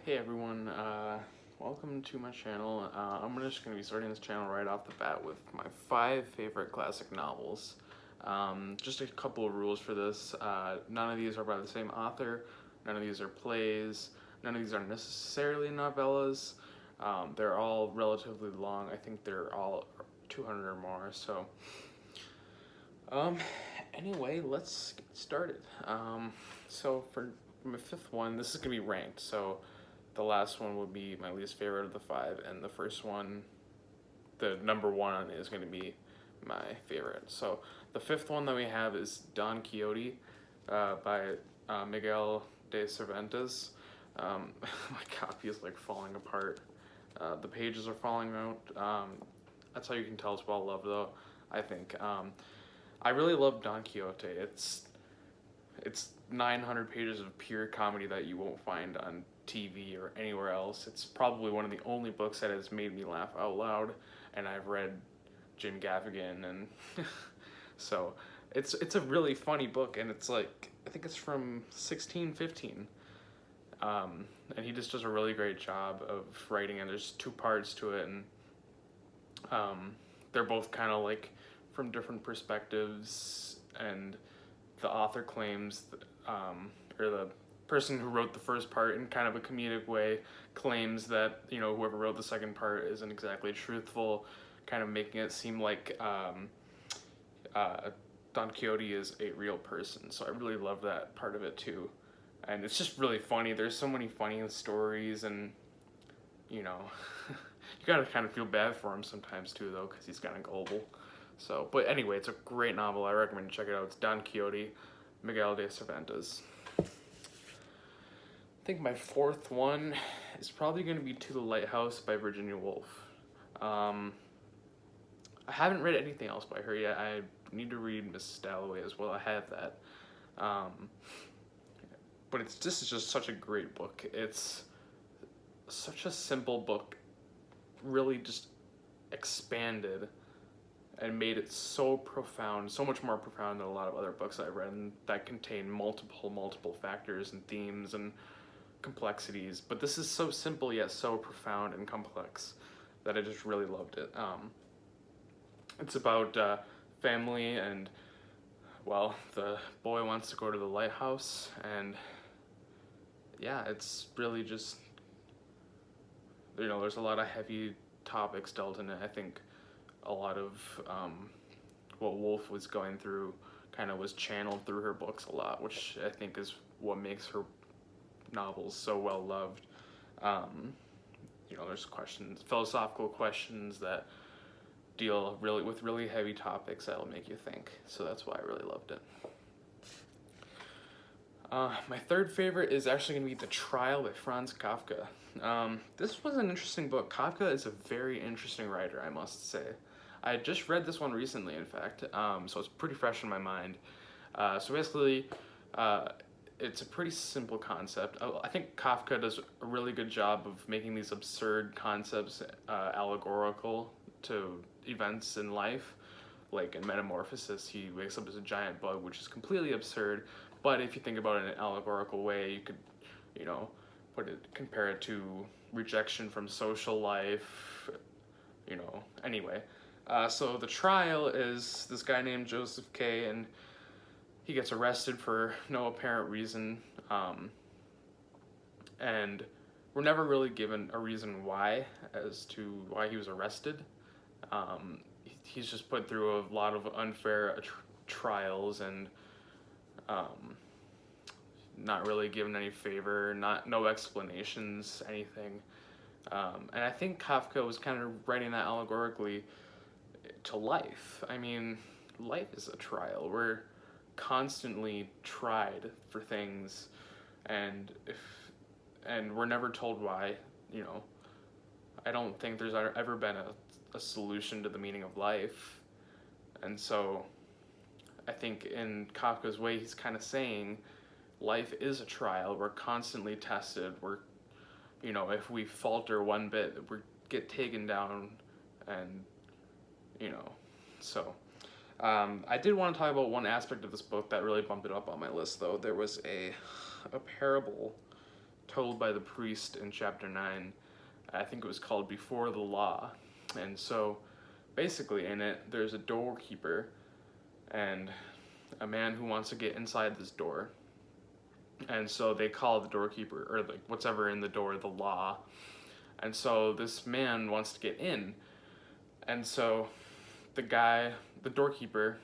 Hey everyone, welcome to my channel. I'm just going to be starting this channel right off the bat with my 5 favorite classic novels. Just a couple of rules for this. None of these are by the same author, none of these are plays, none of these are necessarily novellas. They're all relatively long. I think they're all 200 or more, so um, anyway, let's get started. So for my 5th one, this is going to be ranked, so the last one would be my least favorite of the 5, and the first one, the number 1, is going to be my favorite. So the 5th one that we have is Don Quixote by Miguel de Cervantes. My copy is like falling apart. The pages are falling out. That's how you can tell it's well loved, though, I think. I really love Don Quixote. It's 900 pages of pure comedy that you won't find on TV or anywhere else. It's probably one of the only books that has made me laugh out loud, and I've read Jim Gaffigan, and so it's a really funny book, and it's like, I think it's from 1615, and he just does a really great job of writing, and there's 2 parts to it, and they're both kind of like from different perspectives, and the author claims, or the person who wrote the first part in kind of a comedic way claims that, you know, whoever wrote the second part isn't exactly truthful, kind of making it seem like Don Quixote is a real person. So I really love that part of it too. And it's just really funny. There's so many funny stories, and, you know, you gotta kind of feel bad for him sometimes too, though, because he's kind of gullible. So, but anyway, it's a great novel. I recommend you check it out. It's Don Quixote, Miguel de Cervantes. I think my 4th one is probably going to be To the Lighthouse by Virginia Woolf. I haven't read anything else by her yet. I need to read Mrs. Dalloway as well. I have that. But this is just such a great book. It's such a simple book, really just expanded and made it so profound, so much more profound than a lot of other books I've read, and that contain multiple factors and themes and complexities. But this is so simple yet so profound and complex that I just really loved it. It's about family, and, well, the boy wants to go to the lighthouse, and yeah, it's really just, you know, there's a lot of heavy topics dealt in it. I think a lot of what Woolf was going through kind of was channeled through her books a lot, which I think is what makes her novels so well loved. You know, there's philosophical questions that deal with really heavy topics that'll make you think. So that's why I really loved it. My 3rd favorite is actually going to be The Trial by Franz Kafka. This was an interesting book. Kafka is a very interesting writer, I must say. I just read this one recently, in fact, so it's pretty fresh in my mind. So basically, it's a pretty simple concept. I think Kafka does a really good job of making these absurd concepts allegorical to events in life. Like in Metamorphosis, he wakes up as a giant bug, which is completely absurd, but if you think about it in an allegorical way, you could, you know, compare it to rejection from social life, you know, anyway. So the trial is this guy named Joseph K., and he gets arrested for no apparent reason, and we're never really given a reason why, as to why he was arrested. He's just put through a lot of unfair trials, and not really given any favor, no explanations, anything. And I think Kafka was kind of writing that allegorically to life. I mean, life is a trial. We're constantly tried for things, and we're never told why. You know, I don't think there's ever been a solution to the meaning of life, and so I think in Kafka's way, he's kind of saying life is a trial. We're constantly tested. We're, you know, if we falter one bit, we get taken down, and, you know, so I did want to talk about one aspect of this book that really bumped it up on my list, though. There was a parable told by the priest in chapter 9. I think it was called Before the Law. And so basically in it, there's a doorkeeper and a man who wants to get inside this door. And so they call the doorkeeper, or like whatever in the door, the law. And so this man wants to get in. And so the doorkeeper,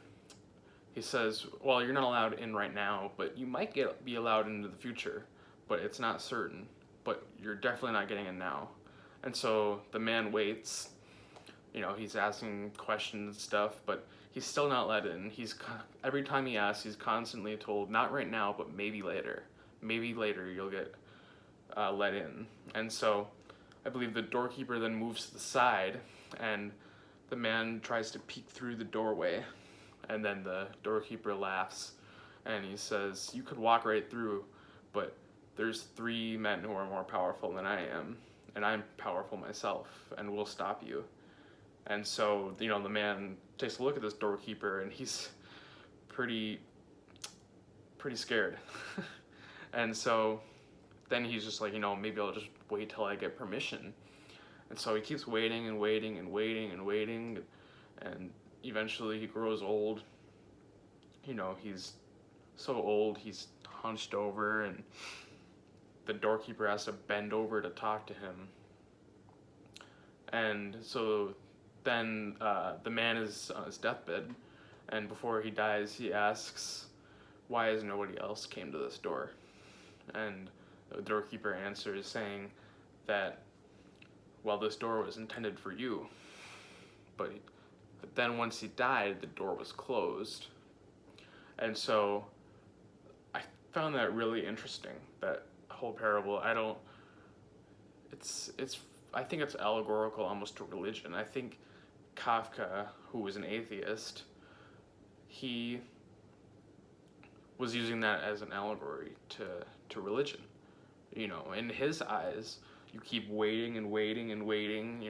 he says, well, you're not allowed in right now, but you might be allowed into the future, but it's not certain. But you're definitely not getting in now. And so the man waits. He's asking questions and stuff, but he's still not let in. Every time he asks, he's constantly told, not right now, but maybe later. Maybe later you'll get let in. And so I believe the doorkeeper then moves to the side, and the man tries to peek through the doorway, and then the doorkeeper laughs, and he says, you could walk right through, but there's 3 men who are more powerful than I am, and I'm powerful myself, and we'll stop you. And so, the man takes a look at this doorkeeper, and he's pretty scared. And so then he's just like, maybe I'll just wait till I get permission. And so he keeps waiting and waiting and waiting and waiting, and eventually he grows old. He's so old, he's hunched over, and the doorkeeper has to bend over to talk to him. And so then the man is on his deathbed, and before he dies, he asks, why has nobody else came to this door? And the doorkeeper answers saying that, well, this door was intended for you. But then once he died, the door was closed. And so I found that really interesting, that whole parable. I think it's allegorical almost to religion. I think Kafka, who was an atheist, he was using that as an allegory to religion. In his eyes, you keep waiting and waiting and waiting,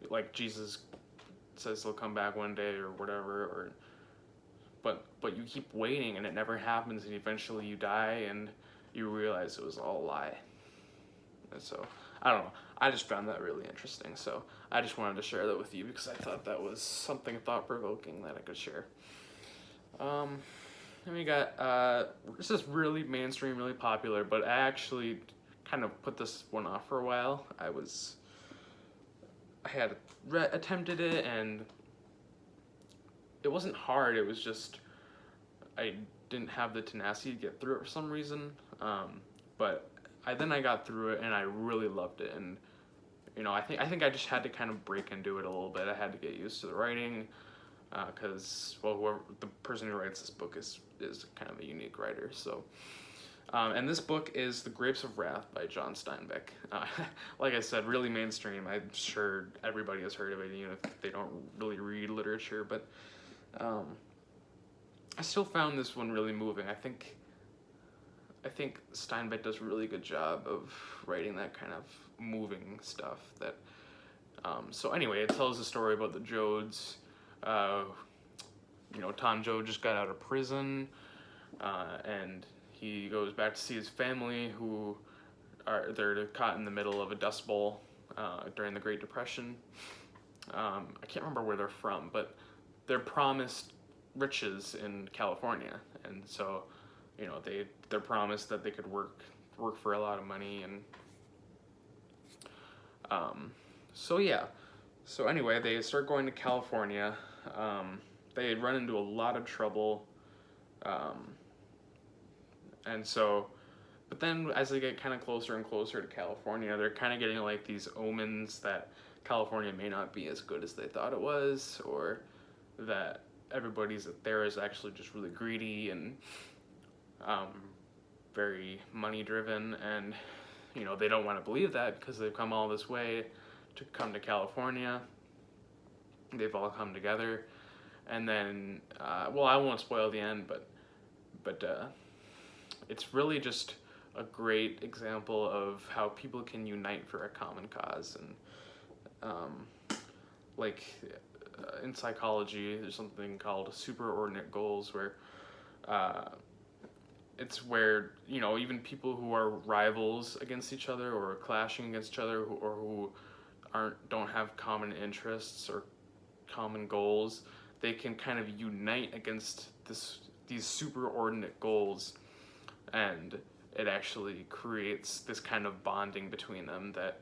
like Jesus says he'll come back one day or whatever, but you keep waiting and it never happens, and eventually you die and you realize it was all a lie. And so, I don't know, I just found that really interesting, so I just wanted to share that with you because I thought that was something thought-provoking that I could share. And we got, this is really mainstream, really popular, but I actually kind of put this one off for a while. I had attempted it, and it wasn't hard, it was just, I didn't have the tenacity to get through it for some reason, but then I got through it, and I really loved it, and, I think I just had to kind of break into it a little bit. I had to get used to the writing, because, the person who writes this book is kind of a unique writer, so. And this book is The Grapes of Wrath by John Steinbeck. Like I said, really mainstream. I'm sure everybody has heard of it, even if they don't really read literature, but I still found this one really moving. I think Steinbeck does a really good job of writing that kind of moving stuff. So anyway, it tells a story about the Joads. Tom Joad just got out of prison, and he goes back to see his family, who they're caught in the middle of a Dust Bowl during the Great Depression. I can't remember where they're from, but they're promised riches in California, and so they're promised that they could work for a lot of money, and so anyway, they start going to California. They run into a lot of trouble, and so, but then as they get kind of closer and closer to California, they're kind of getting like these omens that California may not be as good as they thought it was, or that everybody's there is actually just really greedy and very money driven, and they don't want to believe that because they've come all this way to come to California. They've all come together, and then I won't spoil the end, but it's really just a great example of how people can unite for a common cause. And in psychology, there's something called superordinate goals, where it's where, you know, even people who are rivals against each other or clashing against each other, or who don't have common interests or common goals, they can kind of unite against these superordinate goals, and it actually creates this kind of bonding between them that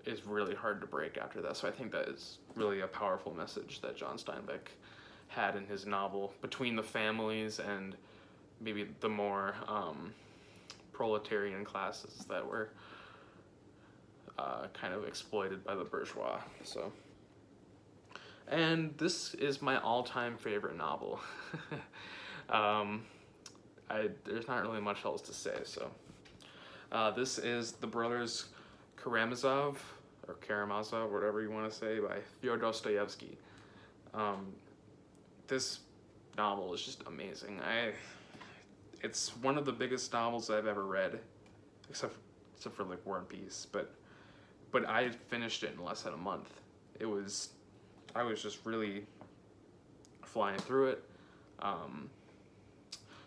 is really hard to break after that. So I think that is really a powerful message that John Steinbeck had in his novel, between the families and maybe the more proletarian classes that were kind of exploited by the bourgeois. So, and this is my all-time favorite novel. There's not really much else to say. So, this is The Brothers Karamazov, or Karamazov, whatever you want to say, by Fyodor Dostoevsky. This novel is just amazing. It's one of the biggest novels I've ever read, except for like War and Peace. But I finished it in less than a month. I was just really flying through it.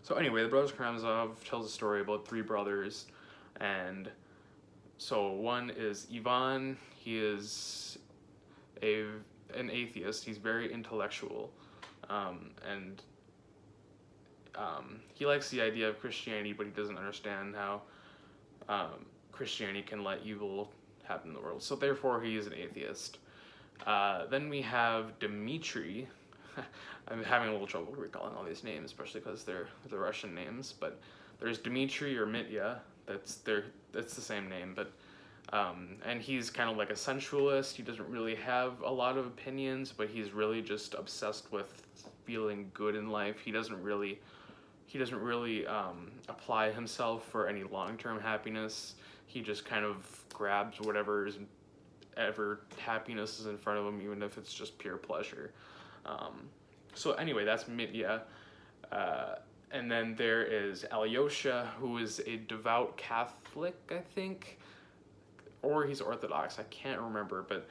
So anyway, The Brothers Karamazov tells a story about three brothers, and so one is Ivan. He is an atheist. He's very intellectual, and he likes the idea of Christianity, but he doesn't understand how Christianity can let evil happen in the world. So therefore, he is an atheist. Then we have Dmitri. I'm having a little trouble recalling all these names, especially because they're Russian names. But there's Dmitri or Mitya. That's the same name, but and he's kind of like a sensualist. He doesn't really have a lot of opinions, but he's really just obsessed with feeling good in life. He doesn't really apply himself for any long-term happiness. He just kind of grabs whatever happiness is in front of him, even if it's just pure pleasure. So anyway, that's Mitya. And then there is Alyosha, who is a devout Catholic, I think, or he's Orthodox, I can't remember, but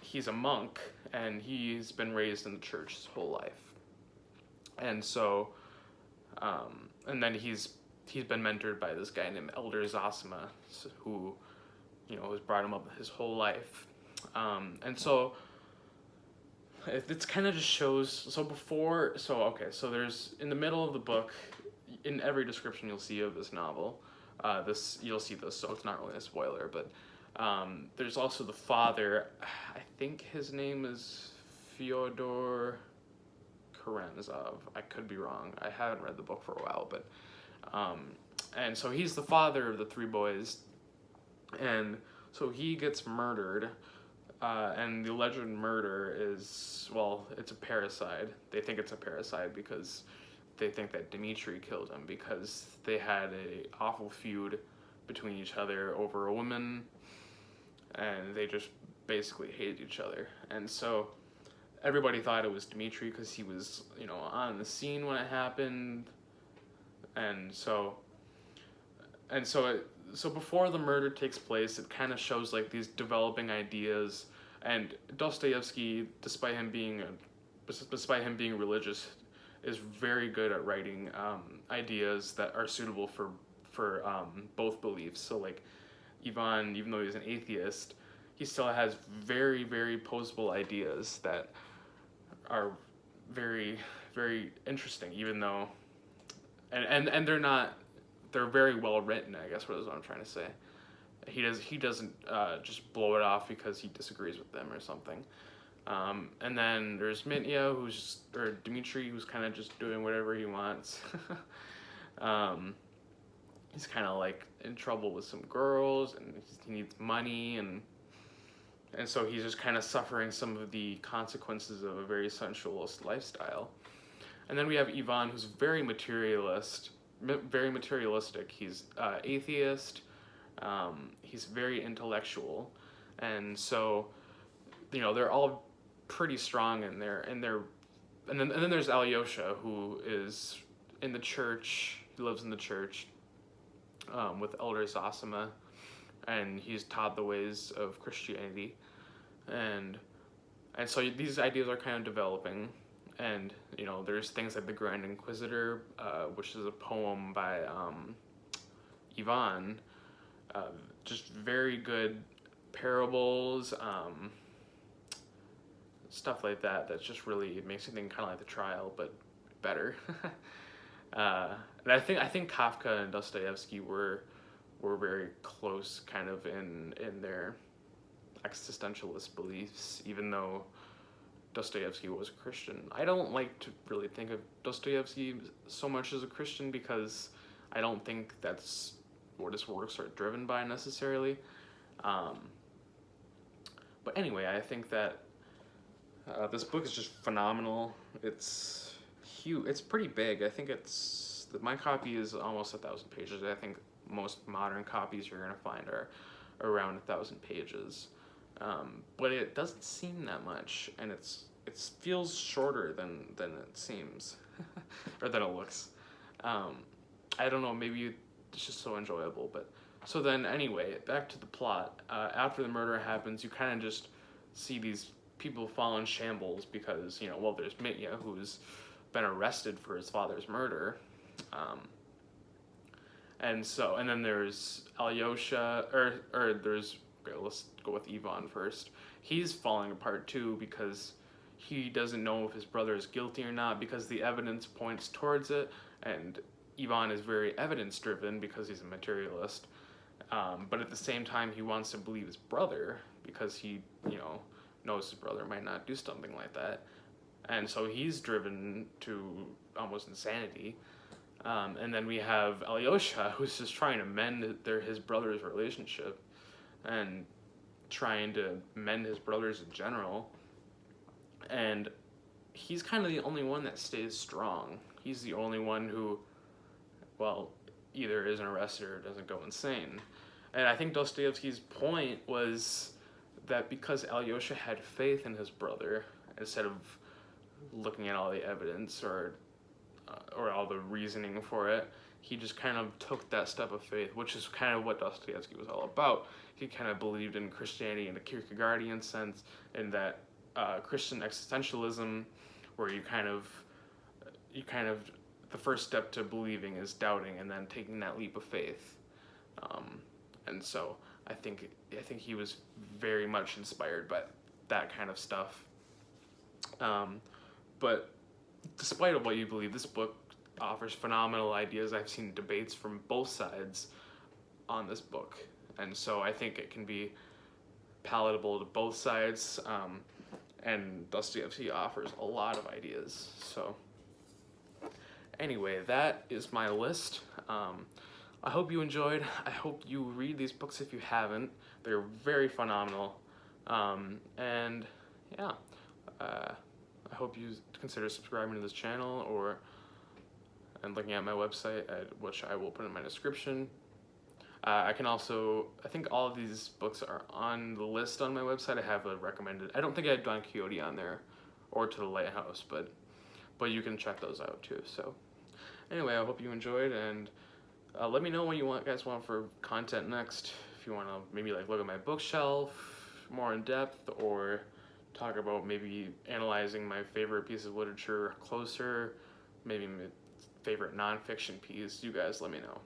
he's a monk, and he's been raised in the church his whole life. And so, and then he's been mentored by this guy named Elder Zosima, who, you know, has brought him up his whole life. And so it's kind of just shows, so there's, in the middle of the book, in every description you'll see of this novel, you'll see this, so it's not really a spoiler, but there's also the father. I think his name is Fyodor Karamazov. I could be wrong. I haven't read the book for a while, but and so he's the father of the three boys, and so he gets murdered, and the alleged murder is, well, it's a parricide. They think it's a parricide because they think that Dmitri killed him, because they had a awful feud between each other over a woman, and they just basically hated each other. And so everybody thought it was Dmitri because he was, you know, on the scene when it happened. And so before the murder takes place, it kind of shows like these developing ideas. And Dostoevsky, despite him being religious, is very good at writing ideas that are suitable for both beliefs. So like Ivan, even though he's an atheist, he still has very, very posable ideas that are very, very interesting, even though, and they're very well written, I guess, what I'm trying to say. He doesn't just blow it off because he disagrees with them or something. And then there's Mitya, Dmitri, who's kind of just doing whatever he wants. He's kind of like in trouble with some girls, and he needs money, and so he's just kind of suffering some of the consequences of a very sensualist lifestyle. And then we have Ivan, who's very materialistic. He's atheist. He's very intellectual, and so, you know, they're all pretty strong in there. And then there's Alyosha, who is in the church. He lives in the church with Elder Zosima, and he's taught the ways of Christianity, and so these ideas are kind of developing. And, you know, there's things like The Grand Inquisitor, which is a poem by Ivan. Just very good parables, stuff like that. That just really makes you think, kind of like The Trial, but better. And I think Kafka and Dostoevsky were very close, kind of in their existentialist beliefs, even though Dostoevsky was a Christian. I don't like to really think of Dostoevsky so much as a Christian, because I don't think that's what his works are driven by necessarily. But anyway, I think that this book is just phenomenal. It's huge. It's pretty big. I think my copy is almost 1,000 pages. I think most modern copies you're gonna find are around 1,000 pages. But it doesn't seem that much, and it feels shorter than it seems, or than it looks. I don't know, maybe it's just so enjoyable. But so then anyway, back to the plot. After the murder happens, you kind of just see these people fall in shambles because, you know, well, there's Mitya, who's been arrested for his father's murder. And then there's Alyosha, or there's, okay, let's go with Ivan first. He's falling apart too, because he doesn't know if his brother is guilty or not, because the evidence points towards it, and Ivan is very evidence driven because he's a materialist. But at the same time, he wants to believe his brother because he, you know, knows his brother might not do something like that. And so he's driven to almost insanity. And then we have Alyosha, who's just trying to mend his brother's relationship and trying to mend his brothers in general. And he's kind of the only one that stays strong. He's the only one who, well, either isn't arrested or doesn't go insane. And I think Dostoevsky's point was that because Alyosha had faith in his brother, instead of looking at all the evidence or all the reasoning for it, he just kind of took that step of faith, which is kind of what Dostoevsky was all about. He kind of believed in Christianity in a Kierkegaardian sense, in that Christian existentialism, where you kind of the first step to believing is doubting and then taking that leap of faith. And so I think he was very much inspired by that kind of stuff. But despite of what you believe, this book offers phenomenal ideas. I've seen debates from both sides on this book, and so I think it can be palatable to both sides. And Dostoevsky offers a lot of ideas. So anyway, that is my list. I hope you enjoyed. I hope you read these books if you haven't. They're very phenomenal. And yeah, I hope you consider subscribing to this channel and looking at my website, which I will put in my description. I think all of these books are on the list on my website. I have a recommended. I don't think I had Don Quixote on there, or To the Lighthouse, but you can check those out too. So anyway, I hope you enjoyed, and let me know what you guys want for content next. If you want to maybe like look at my bookshelf more in depth, or talk about maybe analyzing my favorite piece of literature closer, maybe my favorite nonfiction piece, you guys let me know.